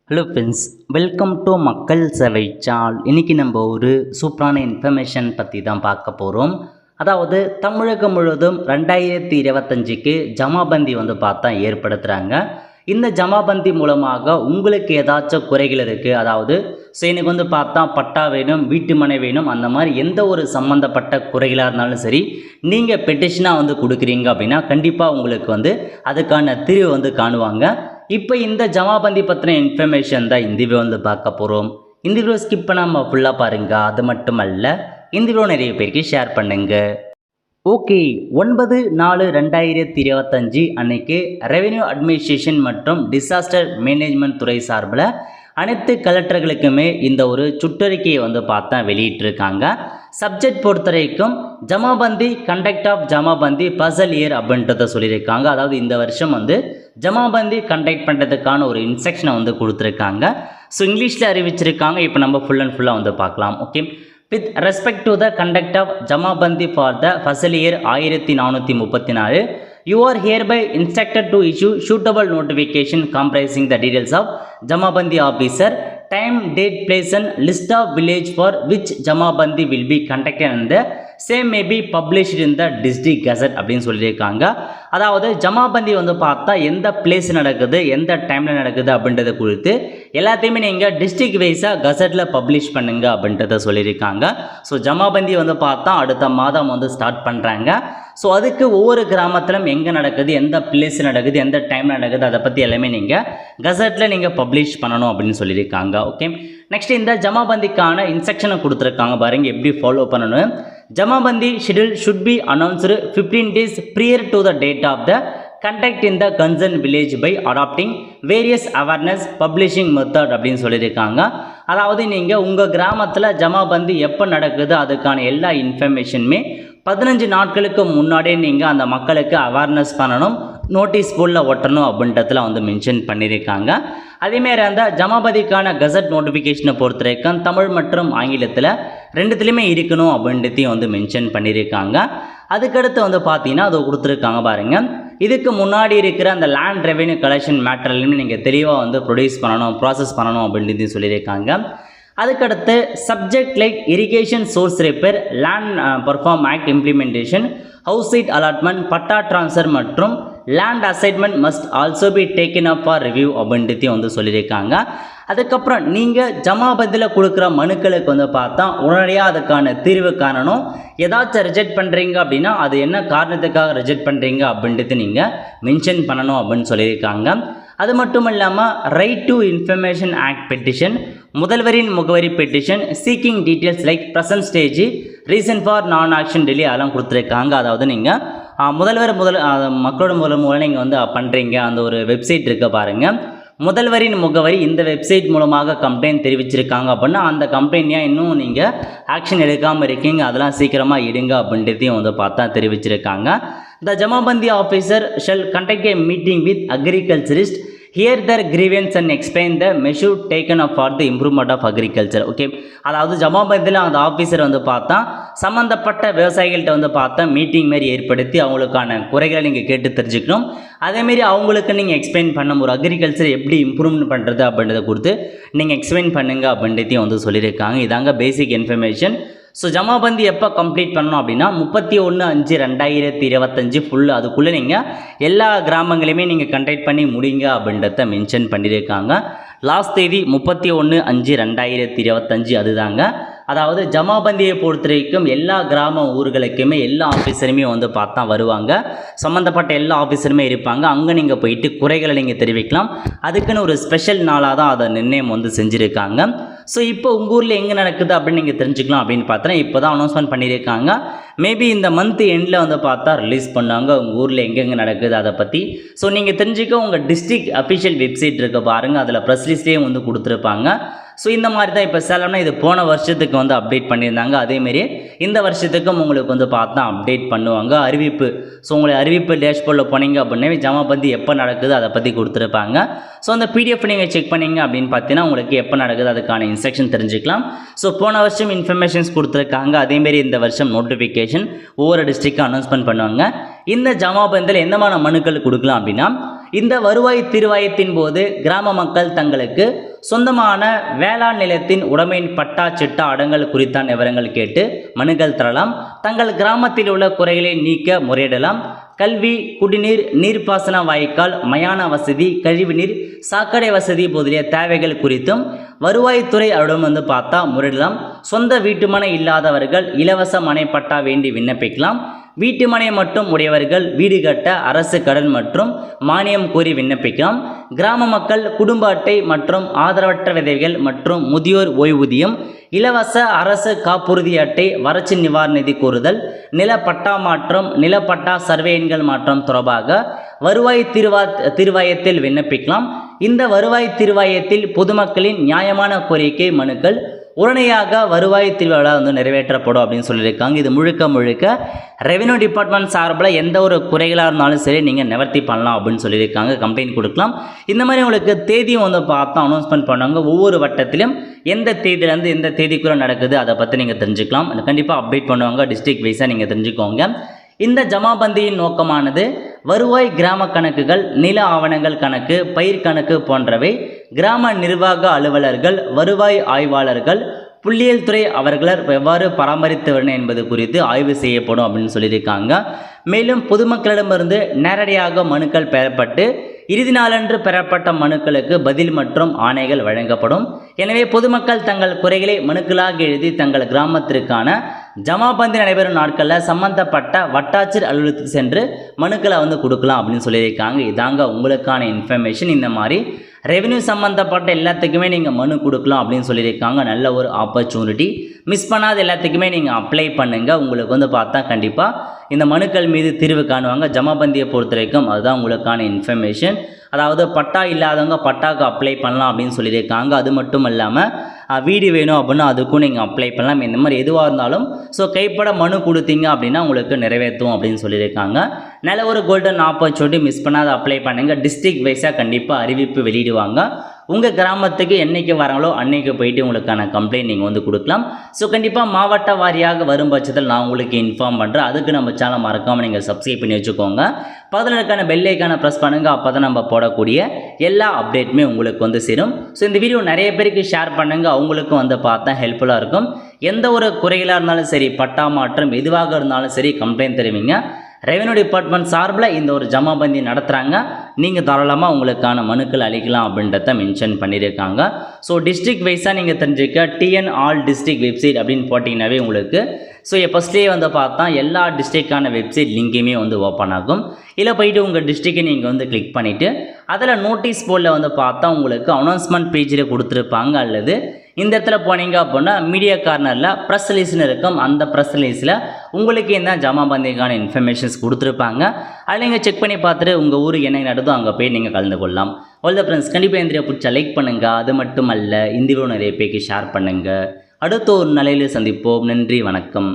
Hello friends, welcome to மக்கள் சேவை சால். இன்றைக்கி நம்ம ஒரு சூப்பரான இன்ஃபர்மேஷன் பற்றி தான் பார்க்க போகிறோம். அதாவது தமிழகம் முழுவதும் 2025க்கு ஜமாபந்தி பார்த்தா ஏற்படுத்துகிறாங்க. இந்த ஜமாபந்தி மூலமாக உங்களுக்கு ஏதாச்சும் குறைகள் இருக்குது, அதாவது எனக்கு பார்த்தா பட்டா வேணும், வீட்டு மனை வேணும், அந்த மாதிரி எந்த ஒரு சம்மந்தப்பட்ட குறைகளாக இருந்தாலும் சரி, நீங்கள் பெட்டிஷனாக கொடுக்குறீங்க அப்படின்னா கண்டிப்பாக உங்களுக்கு அதுக்கான தீர்வு காணுவாங்க. இப்போ இந்த ஜமாபந்தி பற்றின இன்ஃபர்மேஷன் தான் இந்த வீடியோ பார்க்க போகிறோம். இந்த வீடியோ ஸ்கிப் பண்ணாமல் ஃபுல்லாக பாருங்கள். அது மட்டும் அல்ல, இந்த வீடியோ நிறைய பேருக்கு ஷேர் பண்ணுங்க. ஓகே, 9/4/2025 அன்னைக்கு ரெவென்யூ அட்மினிஸ்ட்ரேஷன் மற்றும் டிசாஸ்டர் மேனேஜ்மெண்ட் துறை சார்பில் அனைத்து கலெக்டர்களுக்குமே இந்த ஒரு சுற்றறிக்கையை பார்த்தா வெளியிட்டிருக்காங்க. சப்ஜெக்ட் பொறுத்த வரைக்கும் Jamabandhi conduct of Jamabandhi Fasli year அப்படின்றத சொல்லியிருக்காங்க. அதாவது இந்த வருஷம் ஜமாபந்தி கண்டக்ட் பண்ணுறதுக்கான ஒரு இன்ஸ்ட்ரக்ஷனை கொடுத்துருக்காங்க. ஸோ இங்கிலீஷில் அறிவிச்சிருக்காங்க. இப்போ நம்ம ஃபுல் அண்ட் ஃபுல்லாக பார்க்கலாம். Okay, with respect to the conduct of Jamabandi for the Fasal year 1434, you are hereby instructed to issue suitable notification comprising the details of Jamabandi officer, time, date, place and list of village for which Jamabandi will be conducted and the same may be published in the district gazette அப்படின்னு சொல்லியிருக்காங்க. அதாவது ஜமாபந்தி பார்த்தா எந்த place நடக்குது, எந்த டைமில் நடக்குது அப்படின்றத குறித்து எல்லாத்தையுமே நீங்கள் டிஸ்ட்ரிக்ட் வைஸாக கசட்டில் பப்ளிஷ் பண்ணுங்க அப்படின்றத சொல்லியிருக்காங்க. ஸோ ஜமாபந்தி பார்த்தா அடுத்த மாதம் ஸ்டார்ட் பண்ணுறாங்க. ஸோ அதுக்கு ஒவ்வொரு கிராமத்திலும் எங்கே நடக்குது, எந்த பிளேஸ் நடக்குது, எந்த டைம் நடக்குது, அதை பற்றி எல்லாமே நீங்கள் கசட்டில் நீங்கள் பப்ளிஷ் பண்ணணும் அப்படின்னு சொல்லியிருக்காங்க. ஓகே, நெக்ஸ்ட் இந்த ஜமாபந்திக்கான இன்ஸ்ட்ரக்ஷனை கொடுத்துருக்காங்க. பாருங்கள் எப்படி ஃபாலோ பண்ணணும். Jamabandi schedule should be announced 15 days prior to the date of the conduct in the concerned village by adopting various awareness publishing method அப்படின்னு சொல்லியிருக்காங்க. அதாவது நீங்கள் உங்கள் கிராமத்தில் ஜமாபந்தி எப்போ நடக்குது அதுக்கான எல்லா இன்ஃபர்மேஷனுமே 15 நாட்களுக்கு முன்னாடியே நீங்கள் அந்த மக்களுக்கு அவேர்னஸ் பண்ணணும், நோட்டீஸ் போர்டில் ஒட்டணும் அப்படின்றதுல மென்ஷன் பண்ணியிருக்காங்க. அதேமாரி அந்த ஜமாபதிக்கான கசட் நோட்டிஃபிகேஷனை பொறுத்த வரைக்கும் தமிழ் மற்றும் ஆங்கிலத்தில் ரெண்டுத்துலேயுமே இருக்கணும் அப்படின்றதையும் மென்ஷன் பண்ணியிருக்காங்க. அதுக்கடுத்து பார்த்தீங்கன்னா அதை கொடுத்துருக்காங்க பாருங்கள். இதுக்கு முன்னாடி இருக்கிற அந்த லேண்ட் ரெவென்யூ கலெக்ஷன் மேட்டர்லையுமே நீங்கள் தெளிவாக ப்ரொடியூஸ் பண்ணணும், ப்ராசஸ் பண்ணணும் அப்படின்றதையும் சொல்லியிருக்காங்க. அதுக்கடுத்து subject like irrigation source repair, land reform act implementation, house site allotment, patta transfer மற்றும் land assignment must also be taken up for review அப்படின்றதையும் சொல்லியிருக்காங்க. அதுக்கப்புறம் நீங்கள் ஜமாபந்தியில் கொடுக்குற மனுக்களுக்கு பார்த்தா உடனடியாக அதுக்கான தீர்வு காணணும். ஏதாச்சும் ரிஜெக்ட் பண்ணுறீங்க அப்படின்னா அது என்ன காரணத்துக்காக ரிஜெக்ட் பண்ணுறீங்க அப்படின்றது நீங்கள் மென்ஷன் பண்ணணும் அப்படின்னு சொல்லியிருக்காங்க. அது மட்டும் இல்லாமல் right to information act petition, முதல்வரின் முகவரி petition, seeking details like present stage, reason for நான் ஆக்ஷன் டிலே அதெல்லாம் கொடுத்துருக்காங்க. அதாவது நீங்கள் மக்களோட மூலம் நீங்கள் பண்ணுறீங்க. அந்த ஒரு வெப்சைட் இருக்க பாருங்கள், முதல்வரின் முகவரி. இந்த வெப்சைட் மூலமாக கம்ப்ளைண்ட் தெரிவிச்சிருக்காங்க அப்படின்னா அந்த கம்ப்ளைண்ட்டையாக இன்னும் நீங்கள் ஆக்ஷன் எடுக்காமல் இருக்கீங்க, அதெல்லாம் சீக்கிரமாக எடுங்க அப்படின்றதையும் பார்த்தா தெரிவிச்சிருக்காங்க. The Jamabandi officer shall conduct a meeting with agriculturist, hear their grievance and explain the measure taken up for the improvement of agriculture. Okay, அதாவது ஜமாபந்தியில் அந்த ஆஃபீஸர் பார்த்தா சம்மந்தப்பட்ட விவசாயிகள்கிட்ட பார்த்தா மீட்டிங் மாரி ஏற்படுத்தி அவங்களுக்கான குறைகளை நீங்கள் கேட்டு தெரிஞ்சுக்கணும். அதேமாரி அவங்களுக்கு நீங்கள் எக்ஸ்பிளைன் பண்ண ஒரு அக்ரிகல்ச்சர் எப்படி இம்ப்ரூவ்மெண்ட் பண்ணுறது அப்படின்றத கொடுத்து நீங்கள் எக்ஸ்பிளைன் பண்ணுங்க அப்படின்றதையும் சொல்லியிருக்காங்க. இதாங்க பேசிக் இன்ஃபர்மேஷன். ஸோ ஜமாபந்தி எப்போ கம்ப்ளீட் பண்ணணும் அப்படின்னா 31/5/2025 ஃபுல் அதுக்குள்ளே நீங்கள் எல்லா கிராமங்களையுமே நீங்கள் கண்டக்ட் பண்ணி முடிங்க அப்படின்றத மென்ஷன் பண்ணியிருக்காங்க. லாஸ்ட் தேதி 31/5/2025 அதுதாங்க. அதாவது ஜமாபந்தியை பொறுத்த வரைக்கும் எல்லா கிராம ஊர்களுக்குமே எல்லா ஆஃபீஸருமே பார்த்தா வருவாங்க, சம்மந்தப்பட்ட எல்லா ஆஃபீஸருமே இருப்பாங்க. அங்கே நீங்கள் போயிட்டு குறைகளை நீங்கள் தெரிவிக்கலாம். அதுக்குன்னு ஒரு ஸ்பெஷல் நாளாக தான் அதை நிர்ணயம் செஞ்சுருக்காங்க. ஸோ இப்போ உங்கள் ஊரில் எங்கே நடக்குது அப்படின்னு நீங்கள் தெரிஞ்சுக்கலாம். அப்படின்னு பார்த்தோன்னா இப்போ தான் அனௌன்ஸ்மெண்ட் பண்ணியிருக்காங்க. மேபி இந்த மந்த் எண்டில் பார்த்தா ரிலீஸ் பண்ணுவாங்க உங்கள் ஊரில் எங்கெங்கே நடக்குது அதை பற்றி. ஸோ நீங்கள் தெரிஞ்சுக்க உங்கள் டிஸ்ட்ரிக்ட் அஃபிஷியல் வெப்சைட் இருக்க பாருங்கள், அதில் ப்ரெஸ் லிஸ்ட்லேயே கொடுத்துருப்பாங்க. ஸோ இந்த மாதிரி தான் இப்போ சேலம்னா இது போன வருஷத்துக்கு அப்டேட் பண்ணியிருந்தாங்க. அதேமாரி இந்த வருஷத்துக்கும் உங்களுக்கு பார்த்தா அப்டேட் பண்ணுவாங்க அறிவிப்பு. ஸோ உங்களுக்கு அறிவிப்பு டேஷ்போர்டில் போனீங்க அப்படின்னா ஜமாபந்தி எப்போ நடக்குது அதை பற்றி கொடுத்துருப்பாங்க. ஸோ அந்த பிடிஎஃப் நீங்கள் செக் பண்ணிங்க அப்படின்னு பார்த்தீங்கன்னா உங்களுக்கு எப்போ நடக்குது அதுக்கான இன்ஸ்ட்ரக்ஷன் தெரிஞ்சுக்கலாம். ஸோ போன வருஷம் இன்ஃபர்மேஷன்ஸ் கொடுத்துருக்காங்க, அதேமாரி இந்த வருஷம் நோட்டிஃபிகேஷன் ஒவ்வொரு டிஸ்ட்ரிக்டும் அனௌன்ஸ்மெண்ட் பண்ணுவாங்க. இந்த ஜமாபந்தியில் எந்த மாதிரி மனுக்கள் கொடுக்கலாம் அப்படின்னா இந்த வருவாய் தீர்வாயத்தின் போது கிராம மக்கள் தங்களுக்கு சொந்தமான வேளாண் நிலத்தின் உடைமையின் பட்டா சிட்டா அடங்கல் குறித்தான விவரங்கள் கேட்டு மனுக்கள் தரலாம். தங்கள் கிராமத்தில் உள்ள குறைகளை நீக்க முறையிடலாம். கல்வி, குடிநீர், நீர்ப்பாசன வாய்க்கால், மயான வசதி, கழிவுநீர், சாக்கடை வசதி முதலிய தேவைகள் குறித்தும் வருவாய்த்துறை அவரிடம் பார்த்தா முறையிடலாம். சொந்த வீட்டுமனை இல்லாதவர்கள் இலவச மனை பட்டா வேண்டி விண்ணப்பிக்கலாம். வீட்டுமனை மட்டும் உடையவர்கள் வீடு கட்ட அரசு கடன் மற்றும் மானியம் கோரி விண்ணப்பிக்கலாம். கிராம மக்கள் குடும்ப அட்டை மற்றும் ஆதரவற்ற விதவைகள் மற்றும் முதியோர் ஓய்வூதியம், இலவச அரசு காப்புறுதி அட்டை, வறட்சி நிவாரண நிதி கோருதல், நிலப்பட்டா மாற்றம், நிலப்பட்டா சர்வே எண்கள் மாற்றம் தொடர்பாக வருவாய் தீர்வாயத்தில் விண்ணப்பிக்கலாம். இந்த வருவாய் தீர்வாயத்தில் பொதுமக்களின் நியாயமான கோரிக்கை மனுக்கள் உடனடியாக வருவாய் தீர்வாயத்தால் நிறைவேற்றப்படும் அப்படின்னு சொல்லியிருக்காங்க. இது முழுக்க ரெவென்யூ டிபார்ட்மெண்ட் சார்பில் எந்த ஒரு குறைகளாக இருந்தாலும் சரி நீங்கள் நிவர்த்தி பண்ணலாம் அப்படின்னு சொல்லியிருக்காங்க. கம்ப்ளைண்ட் கொடுக்கலாம். இந்த மாதிரி உங்களுக்கு தேதியும் பார்த்தா அனௌன்ஸ்மெண்ட் பண்ணுவாங்க. ஒவ்வொரு வட்டத்திலும் எந்த தேதியிலேருந்து எந்த தேதிக்குள்ளே நடக்குது அதை பற்றி நீங்கள் தெரிஞ்சுக்கலாம். கண்டிப்பாக அப்டேட் பண்ணுவாங்க. டிஸ்ட்ரிக்ட் வைஸாக நீங்கள் தெரிஞ்சுக்கோங்க. இந்த ஜமாபந்தியின் நோக்கமானது வருவாய் கிராம கணக்குகள், நில ஆவணங்கள் கணக்கு, பயிர் கணக்கு போன்றவை கிராம நிர்வாக அலுவலர்கள், வருவாய் ஆய்வாளர்கள், புள்ளியியல் துறை அவர்களால் எவ்வாறு பராமரித்து வரணும் என்பது குறித்து ஆய்வு செய்யப்படும் அப்படின்னு சொல்லியிருக்காங்க. மேலும் பொதுமக்களிடமிருந்து நேரடியாக மனுக்கள் பெறப்பட்டு இறுதி நாளன்று பெறப்பட்ட மனுக்களுக்கு பதில் மற்றும் ஆணைகள் வழங்கப்படும். எனவே பொதுமக்கள் தங்கள் குறைகளை மனுக்களாக எழுதி தங்கள் கிராமத்திற்கான ஜமாபந்தி நடைபெறும் நாட்களில் சம்பந்தப்பட்ட வட்டாட்சியர் அலுவலகத்துக்கு சென்று மனுக்களை கொடுக்கலாம் அப்படின்னு சொல்லியிருக்காங்க. இதாங்க உங்களுக்கான இன்ஃபர்மேஷன். இந்த மாதிரி ரெவென்யூ சம்மந்தப்பட்ட எல்லாத்துக்குமே நீங்கள் மனு கொடுக்கலாம் அப்படின்னு சொல்லியிருக்காங்க. நல்ல ஒரு ஆப்பர்ச்சுனிட்டி. மிஸ் பண்ணாத எல்லாத்துக்குமே நீங்கள் அப்ளை பண்ணுங்கள். உங்களுக்கு பார்த்தா கண்டிப்பாக இந்த மனுக்கள் மீது தீர்வு காணுவாங்க. ஜமாபந்தியை பொறுத்த வரைக்கும் அதுதான் உங்களுக்கான இன்ஃபர்மேஷன். அதாவது பட்டா இல்லாதவங்க பட்டாக்கு அப்ளை பண்ணலாம் அப்படின்னு சொல்லியிருக்காங்க. அது மட்டும் இல்லாமல் வீடு வேணும் அப்படின்னா அதுக்கும் நீங்கள் அப்ளை பண்ணலாம். இந்த மாதிரி எதுவாக இருந்தாலும் கைப்பட மனு கொடுத்தீங்க அப்படின்னா உங்களுக்கு நிறைவேற்றும் அப்படின்னு சொல்லியிருக்காங்க. நல்ல ஒரு கோல்டன் ஆப்பர்ச்சுனிட்டி. மிஸ் பண்ணாத அப்ளை பண்ணுங்கள். டிஸ்ட்ரிக்ட் வைஸாக கண்டிப்பாக அறிவிப்பு வெளியிடுவாங்க. உங்கள் கிராமத்துக்கு என்றைக்கு வராங்களோ அன்றைக்கி போயிட்டு உங்களுக்கான கம்ப்ளைண்ட் நீங்கள் கொடுக்கலாம். கண்டிப்பாக மாவட்ட வாரியாக வரும் பட்சத்தில் நான் உங்களுக்கு இன்ஃபார்ம் பண்ணுறேன். அதுக்கு நம்ம சேனல் மறக்காமல் நீங்கள் சப்ஸ்கிரைப் பண்ணி வச்சுக்கோங்க. பக்கத்தில் இருக்கான பெல் ஐக்கானை ப்ரெஸ் பண்ணுங்கள். அப்போ தான் நம்ம போடக்கூடிய எல்லா அப்டேட்டுமே உங்களுக்கு சேரும். இந்த வீடியோ நிறைய பேருக்கு ஷேர் பண்ணுங்கள். அவங்களுக்கும் பார்த்தா ஹெல்ப்ஃபுல்லாக இருக்கும். எந்த ஒரு குறைகளாக இருந்தாலும் சரி, பட்டா மாற்றம் எதுவாக இருந்தாலும் சரி கம்ப்ளைண்ட் தெரிவிங்க. ரெவென்யூ டிபார்ட்மெண்ட் சார்பில் இந்த ஒரு ஜமாபந்தி நடத்துகிறாங்க. நீங்கள் தாராளமாக உங்களுக்கான மனுக்கள் அளிக்கலாம் அப்படின்றத மென்ஷன் பண்ணியிருக்காங்க. டிஸ்ட்ரிக்ட் வைஸாக நீங்கள் தெரிஞ்சுக்க டிஎன் ஆல் டிஸ்ட்ரிக்ட் வெப்சைட் அப்படின்னு போட்டிங்கன்னாவே உங்களுக்கு ஃபஸ்ட்லேயே பார்த்தா எல்லா டிஸ்ட்ரிக்டான வெப்சைட் லிங்கையுமே ஓப்பன் ஆகும். இல்லை போயிட்டு உங்கள் டிஸ்ட்ரிக்டை நீங்கள் கிளிக் பண்ணிவிட்டு அதில் நோட்டீஸ் போர்டில் பார்த்தா உங்களுக்கு அனௌன்ஸ்மெண்ட் பேஜில் கொடுத்துருப்பாங்க. அல்லது இந்த இடத்துல போனீங்க அப்படின்னா மீடியா கார்னரில் ப்ரெஸ் ரிலீஸ்னு இருக்கும். அந்த ப்ரெஸ் ரிலீஸில் உங்களுக்கு என்ன ஜமாபந்திக்கான இன்ஃபர்மேஷன்ஸ் கொடுத்துருப்பாங்க. அதில் நீங்கள் செக் பண்ணி பார்த்துட்டு உங்கள் ஊருக்கு என்ன நடந்தோ அங்கே போய் நீங்கள் கலந்து கொள்ளலாம். ஆல் த ஃப்ரெண்ட்ஸ், கண்டிப்பாக இந்த வீடியோ பிடிச்சா லைக் பண்ணுங்கள். அது மட்டும் அல்ல, இந்த வீடியோ நிறைய பேருக்கு ஷேர் பண்ணுங்கள். அடுத்த ஒரு நிலையில் சந்திப்போம். நன்றி, வணக்கம்.